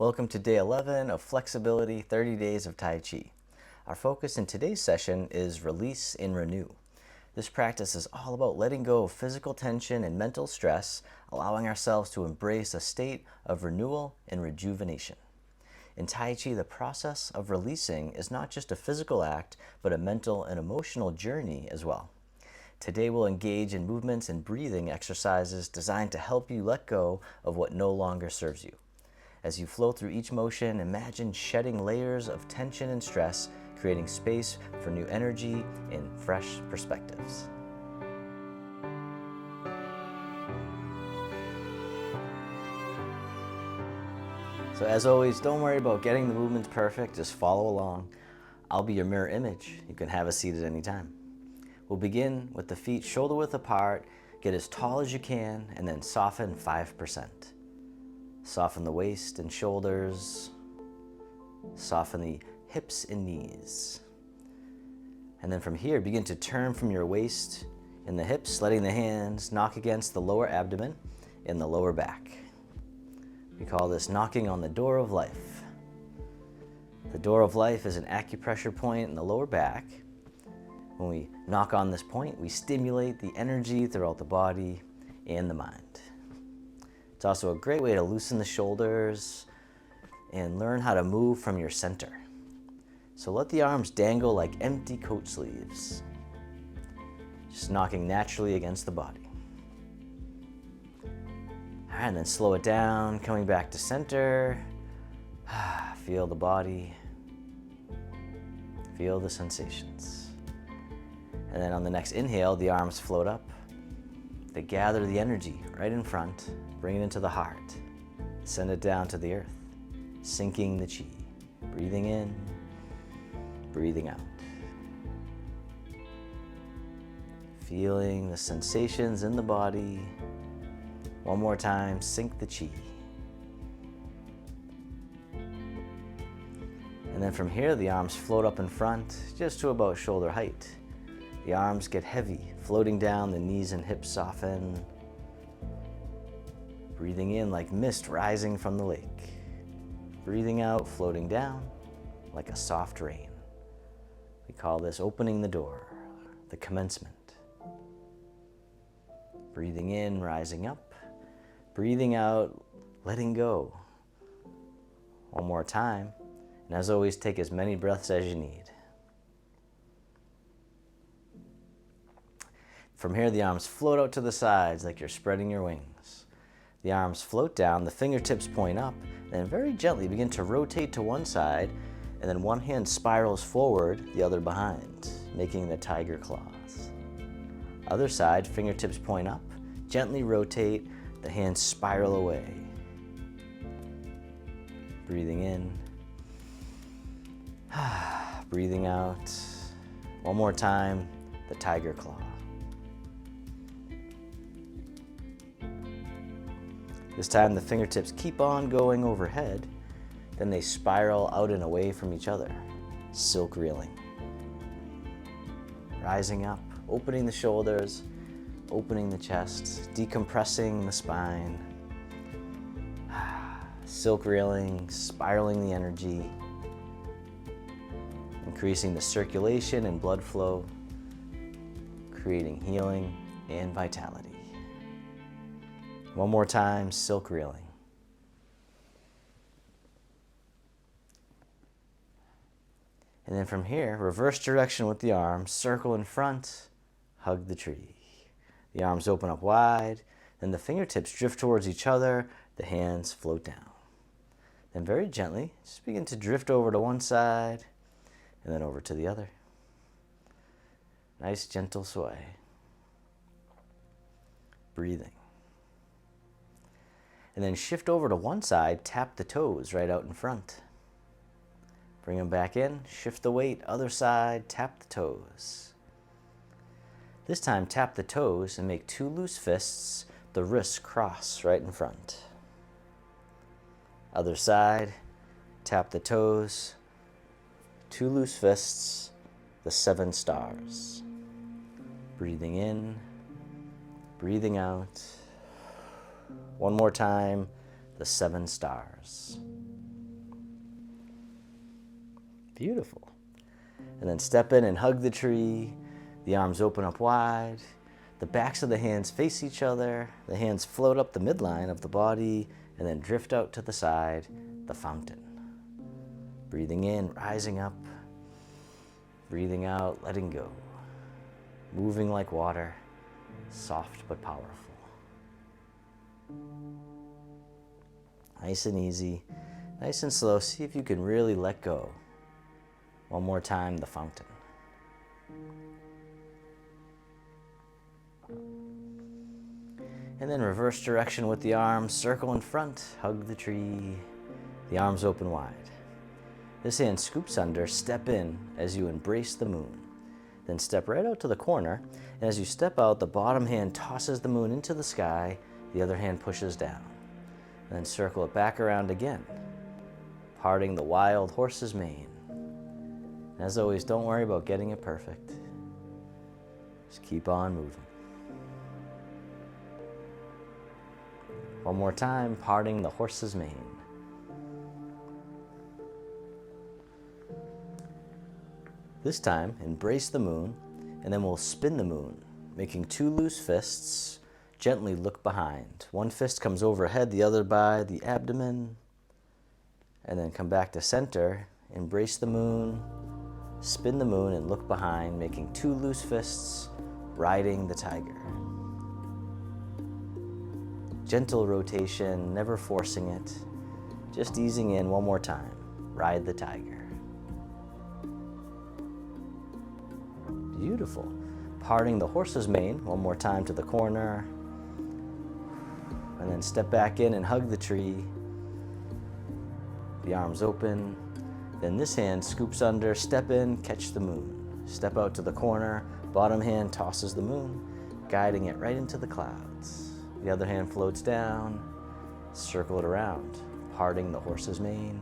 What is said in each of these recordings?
Welcome to day 11 of Flexibility 30 Days of Tai Chi. Our focus in today's session is release and renew. This practice is all about letting go of physical tension and mental stress, allowing ourselves to embrace a state of renewal and rejuvenation. In Tai Chi, the process of releasing is not just a physical act, but a mental and emotional journey as well. Today we'll engage in movements and breathing exercises designed to help you let go of what no longer serves you. As you flow through each motion, imagine shedding layers of tension and stress, creating space for new energy and fresh perspectives. So as always, don't worry about getting the movements perfect, just follow along. I'll be your mirror image. You can have a seat at any time. We'll begin with the feet shoulder width apart, get as tall as you can, and then soften 5%. Soften the waist and shoulders, soften the hips and knees. And then from here, begin to turn from your waist and the hips, letting the hands knock against the lower abdomen and the lower back. We call this knocking on the door of life. The door of life is an acupressure point in the lower back. When we knock on this point, we stimulate the energy throughout the body and the mind. It's also a great way to loosen the shoulders and learn how to move from your center. So let the arms dangle like empty coat sleeves, just knocking naturally against the body. All right, and then slow it down, coming back to center. Feel the body, feel the sensations. And then on the next inhale, the arms float up. They gather the energy right in front, bring it into the heart, send it down to the earth, sinking the chi. Breathing in, breathing out. Feeling the sensations in the body. One more time, sink the chi. And then from here, the arms float up in front, just to about shoulder height. The arms get heavy, floating down, the knees and hips soften. Breathing in like mist rising from the lake. Breathing out, floating down like a soft rain. We call this opening the door, the commencement. Breathing in, rising up. Breathing out, letting go. One more time. And as always, take as many breaths as you need. From here, the arms float out to the sides like you're spreading your wings. The arms float down, the fingertips point up, then very gently begin to rotate to one side, and then one hand spirals forward, the other behind, making the tiger claws. Other side, fingertips point up, gently rotate, the hands spiral away. Breathing in, breathing out. One more time, the tiger claw. This time the fingertips keep on going overhead, then they spiral out and away from each other, silk reeling. Rising up, opening the shoulders, opening the chest, decompressing the spine, silk reeling, spiraling the energy, increasing the circulation and blood flow, creating healing and vitality. One more time, silk reeling. And then from here, reverse direction with the arms, circle in front, hug the tree. The arms open up wide, then the fingertips drift towards each other, the hands float down. Then very gently, just begin to drift over to one side, and then over to the other. Nice gentle sway. Breathing. And then shift over to one side, tap the toes right out in front. Bring them back in, shift the weight, other side, tap the toes. This time tap the toes and make two loose fists, the wrists cross right in front. Other side, tap the toes, two loose fists, the 7 stars. Breathing in, breathing out. One more time, the 7 stars. Beautiful. And then step in and hug the tree. The arms open up wide. The backs of the hands face each other. The hands float up the midline of the body and then drift out to the side, the fountain. Breathing in, rising up. Breathing out, letting go. Moving like water, soft but powerful. Nice and easy, nice and slow. See if you can really let go. One more time, the fountain. And then reverse direction with the arms, circle in front, hug the tree, the arms open wide. This hand scoops under, step in as you embrace the moon. Then step right out to the corner, and as you step out, the bottom hand tosses the moon into the sky, the other hand pushes down. Then circle it back around again, parting the wild horse's mane. As always, don't worry about getting it perfect. Just keep on moving. One more time, parting the horse's mane. This time, embrace the moon, and then we'll spin the moon, making 2 loose fists. Gently look behind. One fist comes overhead, the other by the abdomen. And then come back to center, embrace the moon, spin the moon, and look behind, making 2 loose fists, riding the tiger. Gentle rotation, never forcing it, just easing in. One more time. Ride the tiger. Beautiful. Parting the horse's mane, one more time to the corner. And then step back in and hug the tree. The arms open. Then this hand scoops under, step in, catch the moon. Step out to the corner, bottom hand tosses the moon, guiding it right into the clouds. The other hand floats down, circle it around, parting the horse's mane,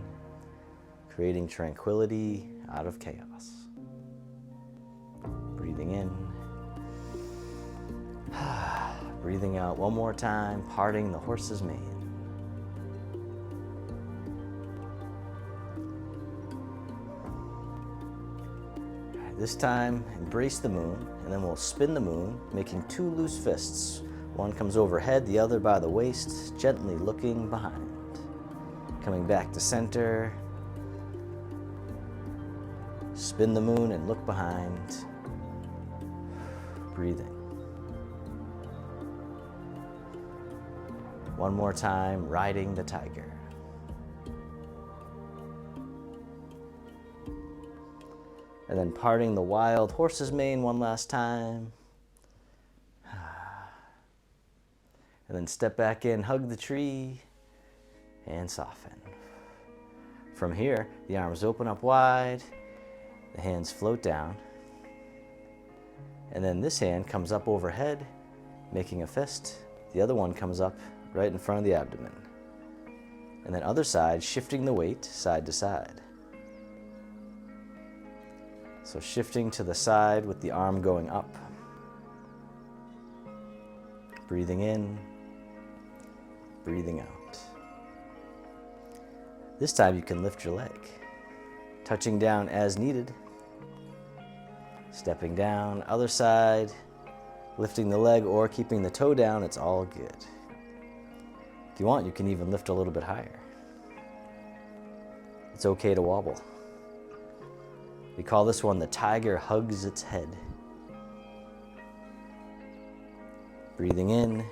creating tranquility out of chaos. Breathing in. Breathing out one more time, parting the horse's mane. This time, embrace the moon, and then we'll spin the moon, making 2 loose fists. One comes overhead, the other by the waist, gently looking behind. Coming back to center. Spin the moon and look behind. Breathing. One more time, riding the tiger. And then parting the wild horse's mane one last time. And then step back in, hug the tree, and soften. From here, the arms open up wide, the hands float down. And then this hand comes up overhead, making a fist. The other one comes up right in front of the abdomen. And then other side, shifting the weight side to side. So shifting to the side with the arm going up. Breathing in, breathing out. This time you can lift your leg, touching down as needed. Stepping down, other side, lifting the leg or keeping the toe down, it's all good. If you want, you can even lift a little bit higher. It's okay to wobble. We call this one the tiger hugs its head. Breathing in,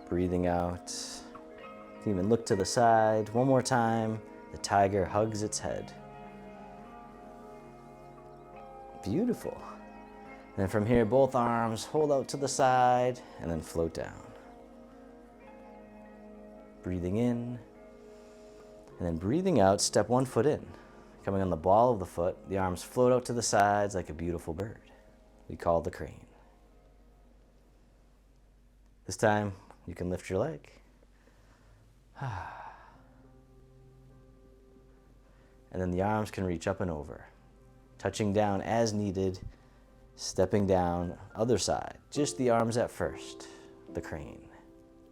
breathing out. You can even look to the side. One more time, the tiger hugs its head. Beautiful. And then from here, both arms hold out to the side and then float down. Breathing in, and then breathing out, step 1 foot in. Coming on the ball of the foot, the arms float out to the sides like a beautiful bird. We call it the crane. This time, you can lift your leg. And then the arms can reach up and over, touching down as needed, stepping down, other side. Just the arms at first, the crane.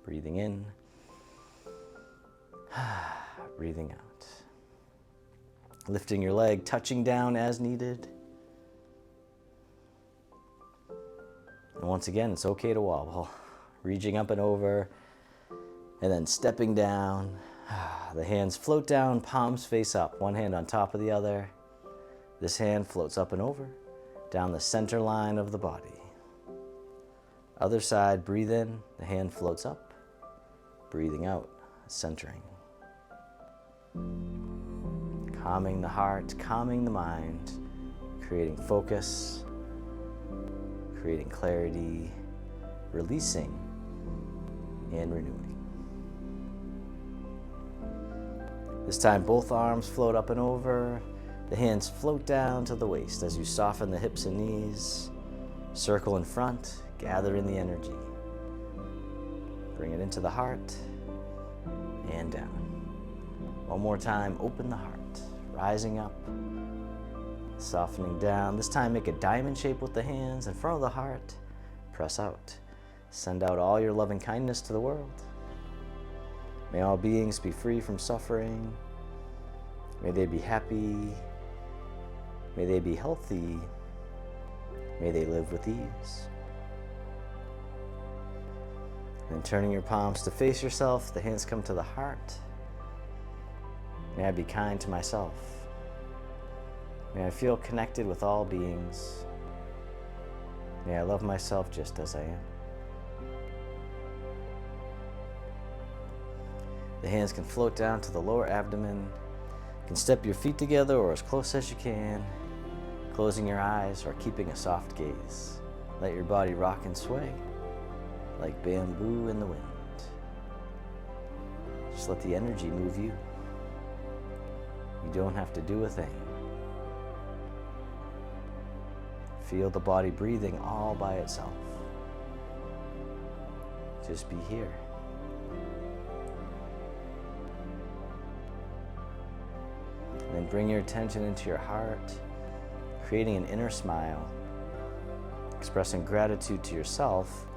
Breathing in, breathing out. Lifting your leg, touching down as needed. And once again, it's okay to wobble. Reaching up and over, and then stepping down. The hands float down, palms face up, one hand on top of the other. This hand floats up and over, down the center line of the body. Other side, breathe in, the hand floats up, breathing out, centering. Calming the heart, calming the mind, creating focus, creating clarity, releasing, and renewing. This time, both arms float up and over. The hands float down to the waist as you soften the hips and knees. Circle in front, gather in the energy. Bring it into the heart and down. One more time, open the heart, rising up, softening down. This time, make a diamond shape with the hands in front of the heart. Press out. Send out all your loving kindness to the world. May all beings be free from suffering. May they be happy. May they be healthy. May they live with ease. And turning your palms to face yourself, the hands come to the heart. May I be kind to myself. May I feel connected with all beings. May I love myself just as I am. The hands can float down to the lower abdomen. You can step your feet together or as close as you can, closing your eyes or keeping a soft gaze. Let your body rock and sway like bamboo in the wind. Just let the energy move you. You don't have to do a thing. Feel the body breathing all by itself. Just be here. And then bring your attention into your heart, creating an inner smile, expressing gratitude to yourself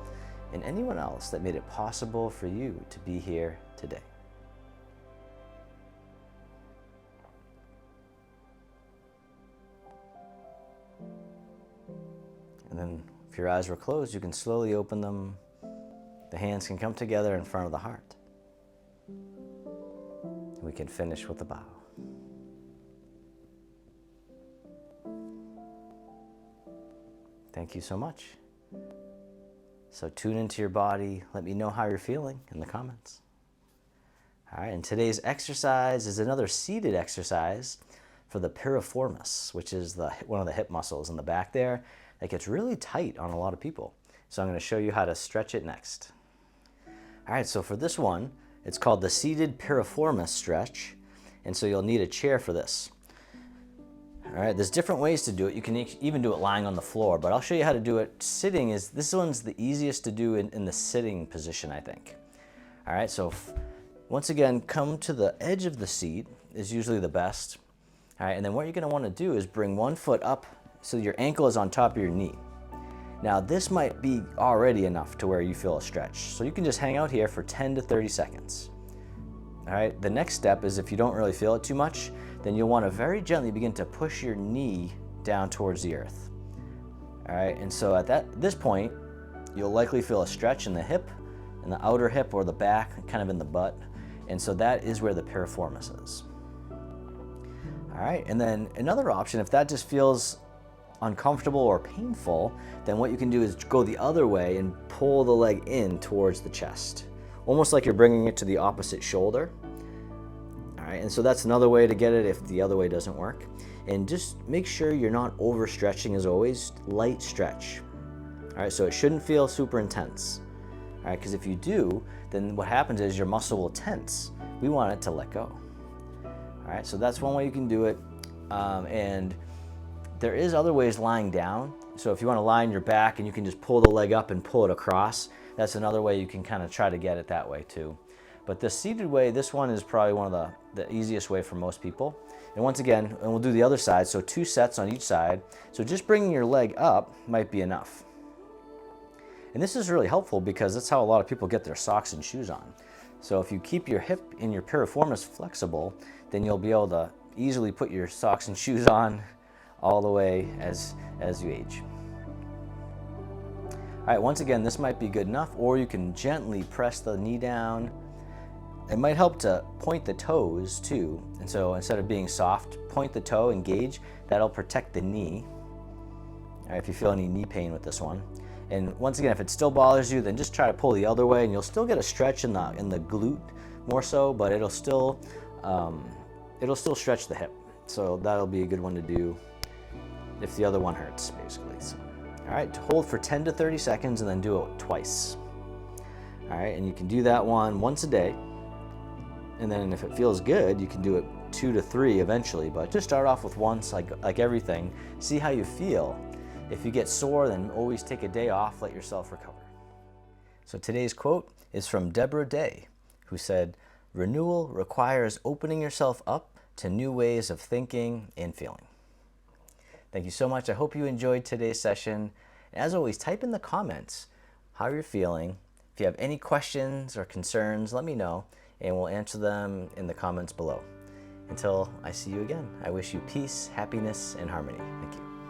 and anyone else that made it possible for you to be here today. And then if your eyes were closed, you can slowly open them. The hands can come together in front of the heart. And we can finish with a bow. Thank you so much. So tune into your body. Let me know how you're feeling in the comments. All right, and today's exercise is another seated exercise for the piriformis, which is one of the hip muscles in the back there that gets really tight on a lot of people. So I'm going to show you how to stretch it next. All right, so for this one, it's called the seated piriformis stretch. And so you'll need a chair for this. All right, there's different ways to do it. You can even do it lying on the floor, but I'll show you how to do it sitting. This one's the easiest to do in the sitting position, I think. All right, so once again, come to the edge of the seat is usually the best. All right, and then what you're gonna wanna do is bring one foot up so your ankle is on top of your knee. Now this might be already enough to where you feel a stretch. So you can just hang out here for 10 to 30 seconds. All right, the next step is if you don't really feel it too much, then you'll want to very gently begin to push your knee down towards the earth. All right, and so at this point, you'll likely feel a stretch in the hip, in the outer hip or the back, kind of in the butt. And so that is where the piriformis is. All right, and then another option, if that just feels uncomfortable or painful, then what you can do is go the other way and pull the leg in towards the chest, almost like you're bringing it to the opposite shoulder. All right, and so that's another way to get it if the other way doesn't work. And just make sure you're not overstretching as always, light stretch. All right, so it shouldn't feel super intense. All right, because if you do, then what happens is your muscle will tense. We want it to let go. All right, so that's one way you can do it. And there is other ways lying down. So if you want to lie on your back and you can just pull the leg up and pull it across, that's another way you can kind of try to get it that way too. But the seated way, this one is probably one of the easiest way for most people. And once again, and we'll do the other side, so 2 sets on each side. So just bringing your leg up might be enough. And this is really helpful because that's how a lot of people get their socks and shoes on. So if you keep your hip and your piriformis flexible, then you'll be able easily put your socks and shoes on all the way as you age. All right, once again, this might be good enough, or you can gently press the knee down. It might help to point the toes too. And so instead of being soft, point the toe, engage. That'll protect the knee. All right, if you feel any knee pain with this one. And once again, if it still bothers you, then just try to pull the other way and you'll still get a stretch in the glute more so, but it'll still stretch the hip. So that'll be a good one to do if the other one hurts, basically. So, all right, to hold for 10 to 30 seconds and then do it twice. All right, and you can do that one once a day. And then if it feels good, you can do it 2 to 3 eventually, but just start off with once, like everything. See how you feel. If you get sore, then always take a day off, let yourself recover. So today's quote is from Deborah Day, who said, "Renewal requires opening yourself up to new ways of thinking and feeling." Thank you so much. I hope you enjoyed today's session. As always, type in the comments how you're feeling. If you have any questions or concerns, let me know, and we'll answer them in the comments below. Until I see you again, I wish you peace, happiness, and harmony. Thank you.